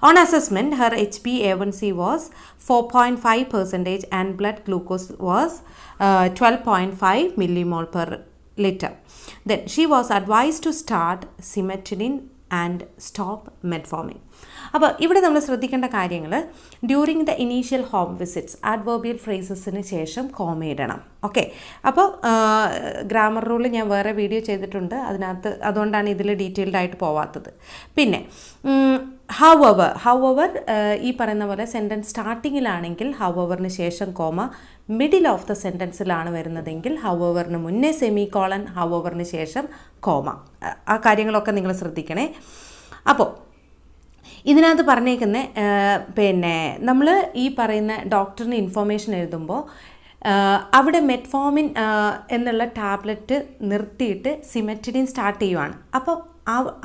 A: On assessment, her HbA1c was 4.5% and blood glucose was 12.5 millimole per liter. Then she was advised to start cimetidine and stop metformin. അപ്പോൾ ഇവിടെ നമ്മൾ ശ്രദ്ധിക്കേണ്ട കാര്യങ്ങൾ, during the initial home visits adverbial ഫ്രേസസിന് ശേഷം comma ഇടണം. Okay, അപ്പോൾ grammar rule ഞാൻ വേറെ വീഡിയോ ചെയ്തിട്ടുണ്ട് അതിനകത്ത്, അതുകൊണ്ടാണ് ഇതിൽ ഡീറ്റെയിൽഡ് ആയിട്ട് പോവാത്തത്. പിന്നെ ഹൗവർ ഈ പറയുന്ന പോലെ സെൻറ്റൻസ് സ്റ്റാർട്ടിങ്ങിലാണെങ്കിൽ ഹൗവറിന് ശേഷം കോമ, മിഡിൽ ഓഫ് ദ സെൻറ്റൻസിലാണ് വരുന്നതെങ്കിൽ ഹൗവറിന് മുന്നേ സെമി കോളൻ, ഹൗവറിന് ശേഷം കോമ. ആ കാര്യങ്ങളൊക്കെ നിങ്ങൾ ശ്രദ്ധിക്കണേ. അപ്പോൾ ഇതിനകത്ത് പറഞ്ഞേക്കുന്ന പിന്നെ നമ്മൾ ഈ പറയുന്ന ഡോക്ടറിന് ഇൻഫോർമേഷൻ എഴുതുമ്പോൾ അവിടെ മെറ്റ്ഫോമിൻ എന്നുള്ള ടാബ്ലറ്റ് നിർത്തിയിട്ട് സിമെറ്റിഡിൻ സ്റ്റാർട്ട് ചെയ്യുവാണ്. അപ്പോൾ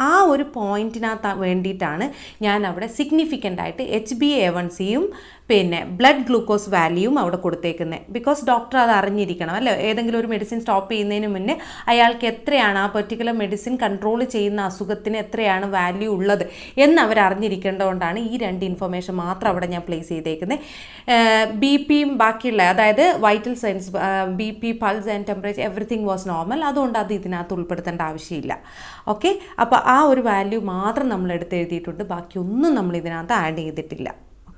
A: ആ ഒരു പോയിൻറ്റിനകത്ത് വേണ്ടിയിട്ടാണ് ഞാൻ അവിടെ സിഗ്നിഫിക്കൻ്റ് ആയിട്ട് HbA1cയും പിന്നെ ബ്ലഡ് ഗ്ലൂക്കോസ് വാല്യൂവും അവിടെ കൊടുത്തേക്കുന്നത്. ബിക്കോസ് ഡോക്ടർ അത് അറിഞ്ഞിരിക്കണം അല്ലേ. ഏതെങ്കിലും ഒരു മെഡിസിൻ സ്റ്റോപ്പ് ചെയ്യുന്നതിന് മുന്നേ അയാൾക്ക് എത്രയാണ് ആ പെർട്ടിക്കുലർ മെഡിസിൻ കൺട്രോൾ ചെയ്യുന്ന അസുഖത്തിന് എത്രയാണ് വാല്യൂ ഉള്ളത് എന്ന് അവർ അറിഞ്ഞിരിക്കേണ്ടതുകൊണ്ടാണ് ഈ 2 ഇൻഫർമേഷൻ മാത്രം അവിടെ ഞാൻ പ്ലേസ് ചെയ്തേക്കുന്നത്. BP-യും ബാക്കിയുള്ള, അതായത് vital signs, BP, pulse and temperature, everything was normal. അതുകൊണ്ട് അത് ഇതിനകത്ത് ഉൾപ്പെടുത്തേണ്ട ആവശ്യമില്ല. ഓക്കെ, അപ്പോൾ ആ ഒരു വാല്യൂ മാത്രം നമ്മൾ എടുത്ത് എഴുതിയിട്ടുണ്ട്, ബാക്കിയൊന്നും നമ്മൾ ഇതിനകത്ത് ആഡ് ചെയ്തിട്ടില്ല.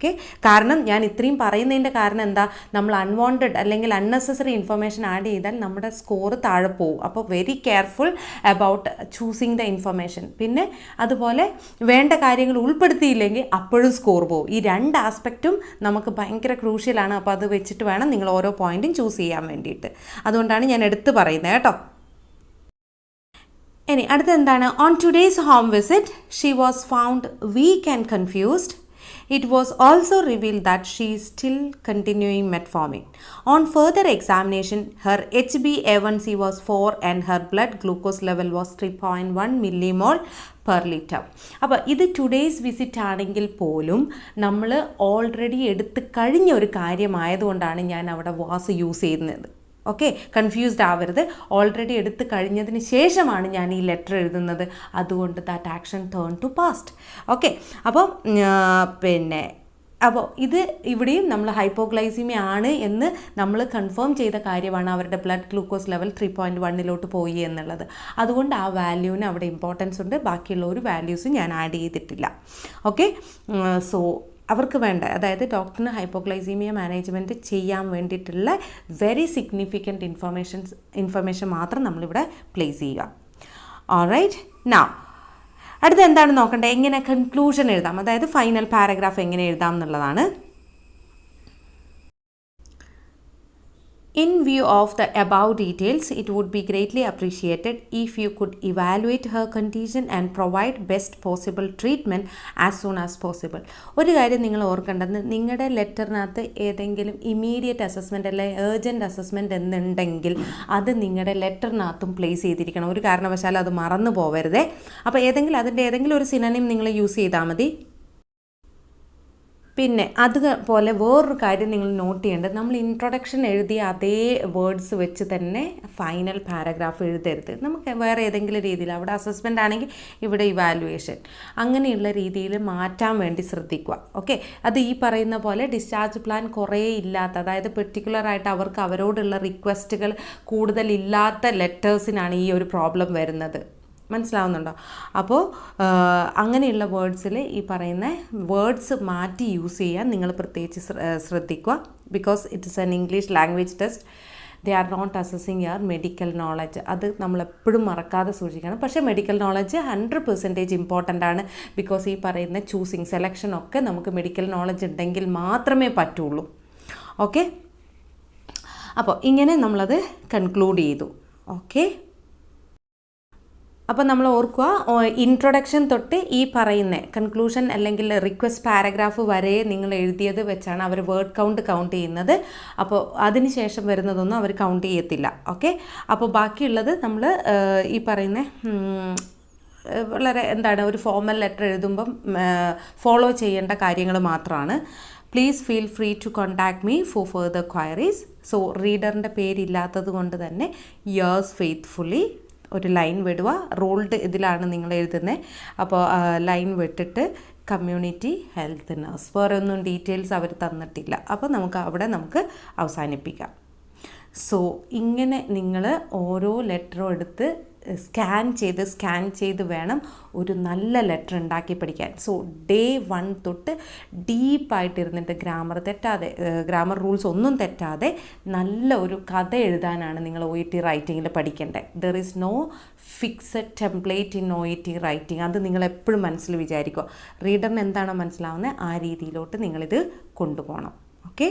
A: ഓക്കെ. കാരണം ഞാൻ ഇത്രയും പറയുന്നതിൻ്റെ കാരണം എന്താ, നമ്മൾ അൺവാണ്ടഡ് അല്ലെങ്കിൽ അൺനെസസറി ഇൻഫർമേഷൻ ആഡ് ചെയ്താൽ നമ്മുടെ സ്കോർ താഴെ പോകും. അപ്പോൾ very careful about choosing the information. പിന്നെ അതുപോലെ വേണ്ട കാര്യങ്ങൾ ഉൾപ്പെടുത്തിയില്ലെങ്കിൽ അപ്പോഴും സ്കോർ പോകും. ഈ രണ്ട് ആസ്പെക്റ്റും നമുക്ക് ഭയങ്കര ക്രൂഷ്യലാണ്. അപ്പോൾ അത് വെച്ചിട്ട് വേണം നിങ്ങൾ ഓരോ പോയിന്റും ചൂസ് ചെയ്യാൻ വേണ്ടിയിട്ട്. അതുകൊണ്ടാണ് ഞാൻ എടുത്ത് പറയുന്നത് കേട്ടോ. ഇനി അടുത്ത എന്താണ്, on today's home visit she was found weak and confused. It was also revealed that she is still continuing metformin. On further examination, her HbA1c was 4 and her blood glucose level was 3.1 millimole per liter. അപ്പോൾ ഇത് today's visit ആണെങ്കിൽ പോലും നമ്മൾ already എടുത്ത് കഴിഞ്ഞ ഒരു കാര്യമായതുകൊണ്ടാണ് ഞാൻ അവിടെ വാസ് യൂസ് ചെയ്യുന്നത്. ഓക്കെ, കൺഫ്യൂസ്ഡ് ആവരുത്. ഓൾറെഡി എടുത്ത് കഴിഞ്ഞതിന് ശേഷമാണ് ഞാൻ ഈ ലെറ്റർ എഴുതുന്നത്. അതുകൊണ്ട് that action turn to past. Okay, അപ്പോൾ അപ്പോൾ ഇത് ഇവിടെയും നമ്മൾ ഹൈപ്പോഗ്ലൈസിമിയ ആണ് എന്ന് നമ്മൾ കൺഫേം ചെയ്ത കാര്യമാണ്. അവരുടെ ബ്ലഡ് ഗ്ലൂക്കോസ് ലെവൽ 3.1 പോയി എന്നുള്ളത്. അതുകൊണ്ട് ആ വാല്യൂവിന് അവിടെ ഇമ്പോർട്ടൻസ് ഉണ്ട്. ബാക്കിയുള്ള ഒരു വാല്യൂസും ഞാൻ ആഡ് ചെയ്തിട്ടില്ല. ഓക്കെ, സോ അവർക്ക് വേണ്ട, അതായത് ഡോക്ടറിന് ഹൈപ്പോഗ്ലൈസീമിയ മാനേജ്മെൻറ്റ് ചെയ്യാൻ വേണ്ടിയിട്ടുള്ള വെരി സിഗ്നിഫിക്കൻറ്റ് ഇൻഫർമേഷൻ മാത്രം നമ്മളിവിടെ പ്ലേസ് ചെയ്യുക. ഓൾറൈറ്റ്, നൗ അടുത്ത എന്താണ് നോക്കേണ്ടത്, എങ്ങനെ കൺക്ലൂഷൻ എഴുതാം, അതായത് ഫൈനൽ പാരഗ്രാഫ് എങ്ങനെ എഴുതാം എന്നുള്ളതാണ്. In view of the above details, it would be greatly appreciated if you could evaluate her condition and provide best possible treatment as soon as possible. ഒരു കാര്യം നിങ്ങൾ ഓർക്കേണ്ടത്, നിങ്ങളുടെ ലെറ്ററിനകത്ത് ഏതെങ്കിലും ഇമ്മീഡിയറ്റ് അസസ്മെൻറ്റ് അല്ലെങ്കിൽ ഏർജൻറ്റ് അസസ്മെൻറ്റ് എന്നുണ്ടെങ്കിൽ അത് നിങ്ങളുടെ ലെറ്ററിനകത്തും പ്ലേസ് ചെയ്തിരിക്കണം. ഒരു കാരണവശാലും അത് മറന്നു പോവരുതേ. അപ്പോൾ അതിൻ്റെ ഏതെങ്കിലും ഒരു സിനോണിം നിങ്ങൾ യൂസ് ചെയ്താൽ മതി. പിന്നെ അതുപോലെ വേറൊരു കാര്യം നിങ്ങൾ നോട്ട് ചെയ്യേണ്ടത്, നമ്മൾ ഇൻട്രൊഡക്ഷൻ എഴുതിയ അതേ വേർഡ്സ് വെച്ച് തന്നെ ഫൈനൽ പാരഗ്രാഫ് എഴുതരുത്. നമുക്ക് വേറെ ഏതെങ്കിലും രീതിയിൽ, അവിടെ അസസ്മെൻ്റ് ആണെങ്കിൽ ഇവിടെ ഇവാലുവേഷൻ, അങ്ങനെയുള്ള രീതിയിൽ മാറ്റാൻ വേണ്ടി ശ്രദ്ധിക്കുക. ഓക്കെ, അത് ഈ പറയുന്ന പോലെ ഡിസ്ചാർജ് പ്ലാൻ കുറേ ഇല്ലാത്ത, അതായത് പെർട്ടിക്കുലറായിട്ട് അവർക്ക് അവരോടുള്ള റിക്വസ്റ്റുകൾ കൂടുതലില്ലാത്ത ലെറ്റേഴ്സിനാണ് ഈ ഒരു പ്രോബ്ലം വരുന്നത്. മനസ്സിലാവുന്നുണ്ടോ? അപ്പോൾ അങ്ങനെയുള്ള വേർഡ്സിൽ ഈ പറയുന്ന വേർഡ്സ് മാറ്റി യൂസ് ചെയ്യാൻ നിങ്ങൾ പ്രത്യേകിച്ച് ശ്രദ്ധിക്കുക. Because it is an English language test. They are not assessing your medical knowledge. അത് നമ്മളെപ്പോഴും മറക്കാതെ സൂക്ഷിക്കണം. പക്ഷേ മെഡിക്കൽ നോളജ് 100% ഇമ്പോർട്ടൻ്റ് ആണ്. ബിക്കോസ് ഈ പറയുന്ന ചൂസിങ്, സെലക്ഷനൊക്കെ നമുക്ക് മെഡിക്കൽ നോളജ് ഉണ്ടെങ്കിൽ മാത്രമേ പറ്റുള്ളൂ. ഓക്കെ, അപ്പോൾ ഇങ്ങനെ നമ്മളത് കൺക്ലൂഡ് ചെയ്തു. ഓക്കെ, അപ്പോൾ നമ്മൾ ഓർക്കുക, ഇൻട്രൊഡക്ഷൻ തൊട്ട് ഈ പറയുന്ന കൺക്ലൂഷൻ അല്ലെങ്കിൽ റിക്വസ്റ്റ് പാരഗ്രാഫ് വരെ നിങ്ങൾ എഴുതിയത് വെച്ചാണ് അവർ വേർഡ് കൗണ്ട് ചെയ്യുന്നത്. അപ്പോൾ അതിന് ശേഷം വരുന്നതൊന്നും അവർ കൗണ്ട് ചെയ്യത്തില്ല. ഓക്കെ, അപ്പോൾ ബാക്കിയുള്ളത് നമ്മൾ ഈ പറയുന്ന വളരെ ഒരു ഫോർമൽ ലെറ്റർ എഴുതുമ്പം ഫോളോ ചെയ്യേണ്ട കാര്യങ്ങൾ മാത്രമാണ്. Please feel free to contact me for further queries. So റീഡറിൻ്റെ പേരില്ലാത്തത് കൊണ്ട് തന്നെ യേഴ്സ് ഫെയ്ത്ത്ഫുള്ളി ഒരു ലൈൻ വിടുക. റൂൾഡ് ഇതിലാണ് നിങ്ങൾ എഴുതുന്നത്. അപ്പോൾ ലൈൻ വിട്ടിട്ട് കമ്മ്യൂണിറ്റി ഹെൽത്ത് നഴ്സ്, വേറെ ഒന്നും ഡീറ്റെയിൽസ് അവർ തന്നിട്ടില്ല. അപ്പോൾ നമുക്ക് അവസാനിപ്പിക്കാം. സോ ഇങ്ങനെ നിങ്ങൾ ഓരോ ലെറ്ററും എടുത്ത് സ്കാൻ ചെയ്ത് വേണം ഒരു നല്ല ലെറ്റർ ഉണ്ടാക്കി പഠിക്കാൻ. സോ ഡേ 1 തൊട്ട് ഡീപ്പായിട്ടിരുന്നിട്ട് ഗ്രാമർ റൂൾസ് ഒന്നും തെറ്റാതെ നല്ല ഒരു കഥ എഴുതാനാണ് നിങ്ങൾ OET റൈറ്റിങ്ങിൽ പഠിക്കേണ്ടത്. There is no fixed template in OET writing. അത് നിങ്ങളെപ്പോഴും മനസ്സിൽ വിചാരിക്കുക. റീഡറിന് എന്താണോ മനസ്സിലാവുന്നത് ആ രീതിയിലോട്ട് നിങ്ങളിത് കൊണ്ടുപോകണം. ഓക്കെ,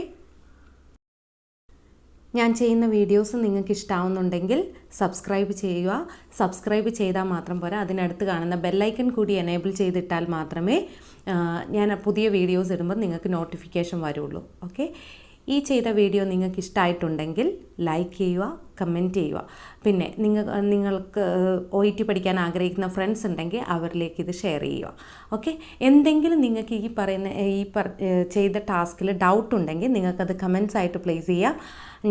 A: ഞാൻ ചെയ്യുന്ന വീഡിയോസ് നിങ്ങൾക്ക് ഇഷ്ടമാവുന്നുണ്ടെങ്കിൽ സബ്സ്ക്രൈബ് ചെയ്യുക. സബ്സ്ക്രൈബ് ചെയ്താൽ മാത്രം പോരാ, അതിനടുത്ത് കാണുന്ന ബെല്ലൈക്കൺ കൂടി എനേബിൾ ചെയ്തിട്ടാൽ മാത്രമേ ഞാൻ പുതിയ വീഡിയോസ് ഇടുമ്പോൾ നിങ്ങൾക്ക് നോട്ടിഫിക്കേഷൻ വരുള്ളൂ. ഓക്കെ, ഈ ചെയ്ത വീഡിയോ നിങ്ങൾക്ക് ഇഷ്ടമായിട്ടുണ്ടെങ്കിൽ ലൈക്ക് ചെയ്യുക, കമൻറ്റ് ചെയ്യുക. പിന്നെ നിങ്ങൾക്ക് OET പഠിക്കാൻ ആഗ്രഹിക്കുന്ന ഫ്രണ്ട്സ് ഉണ്ടെങ്കിൽ അവരിലേക്ക് ഇത് ഷെയർ ചെയ്യുക. ഓക്കെ, എന്തെങ്കിലും നിങ്ങൾക്ക് ചെയ്ത ടാസ്കിൽ ഡൗട്ട് ഉണ്ടെങ്കിൽ നിങ്ങൾക്കത് കമൻസ് ആയിട്ട് പ്ലേസ് ചെയ്യാം.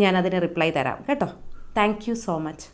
A: ഞാനതിന് റിപ്ലൈ തരാം കേട്ടോ. Thank you so much.